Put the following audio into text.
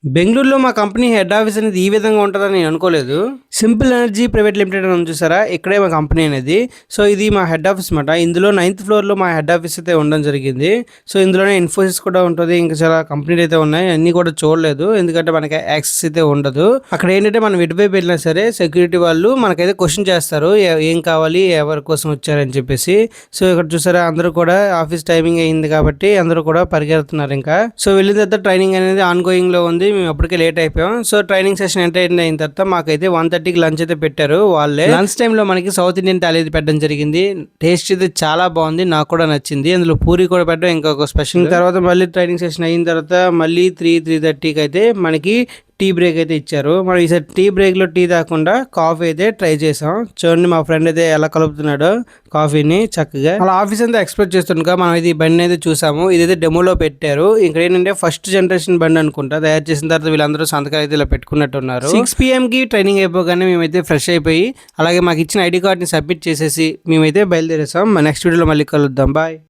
బెంగుళూరులో మా company head office అనేది ఈ విధంగా ఉంటుందని నేను అనుకోలేదు. సింపుల్ ఎనర్జీ ప్రైవేట్ లిమిటెడ్ అని ఉంది చూసారా, ఇక్కడే మా కంపెనీ అనేది. సో ఇది మా హెడ్ ఆఫీస్ అనమాట. ఇందులో 9th ఫ్లోర్లో మా హెడ్ ఆఫీస్ అయితే ఉండడం జరిగింది. సో ఇందులోనే ఇన్ఫోసిస్ కూడా ఉంటుంది, ఇంకా చాలా కంపెనీలు అయితే ఉన్నాయి. అన్నీ కూడా చూడలేదు ఎందుకంటే మనకి యాక్సెస్ అయితే ఉండదు. అక్కడ ఏంటంటే మనం ఎటువైపు వెళ్ళినా సరే సెక్యూరిటీ వాళ్ళు మనకైతే క్వశ్చన్ చేస్తారు, ఏం కావాలి, ఎవరి కోసం వచ్చారని చెప్పేసి. సో ఇక్కడ చూసారా, అందరూ కూడా ఆఫీస్ టైమింగ్ అయింది కాబట్టి అందరూ కూడా పరిగెడుతున్నారు. ఇంకా సో వెళ్ళిన తర్వాత ట్రైనింగ్ అనేది ఆన్ గోయింగ్ లో ఉంది. మేము అప్పటికే లేట్ అయిపోయాం. సో ట్రైనింగ్ సెషన్ ఎంటర్ అయిన తర్వాత మాకైతే 1:30కి లంచ్ అయితే పెట్టారు వాళ్ళే. లంచ్ టైంలో మనకి సౌత్ ఇండియన్ థాలీ అయితే పెట్టడం జరిగింది. టేస్ట్ అయితే చాలా బాగుంది, నాకు కూడా నచ్చింది. అందులో పూరి కూడా పెట్టడం ఇంకొక స్పెషల్. తర్వాత మళ్ళీ ట్రైనింగ్ సెషన్ అయిన తర్వాత మళ్ళీ 3:30కి అయితే మనకి టీ బ్రేక్ అయితే ఇచ్చారు. మనం ఈసారి టీ బ్రేక్లో టీ తాకుండా కాఫీ అయితే ట్రై చేసాం. చూడండి మా ఫ్రెండ్ అయితే ఎలా కలుపుతున్నాడో కాఫీని చక్కగా. అలా ఆఫీస్ అంతా ఎక్స్పెక్ట్ చేస్తుండగా మనం ఇది బండి అయితే చూసాము. ఇదైతే డెమోలో పెట్టారు. ఇక్కడ ఏంటంటే ఫస్ట్ జనరేషన్ బండి అనుకుంటా. తయారు చేసిన తర్వాత వీళ్ళందరూ సంతకాలు అయితే ఇలా పెట్టుకున్నట్టున్నారు. 6 PM ట్రైనింగ్ అయిపోగానే మేమైతే ఫ్రెష్ అయిపోయి అలాగే మాకు ఇచ్చిన ఐడి కార్డ్ని సబ్మిట్ చేసేసి మేమైతే బయలుదేరేసాం. నెక్స్ట్ వీడియోలో మళ్ళీ కలుద్దాం. బాయ్.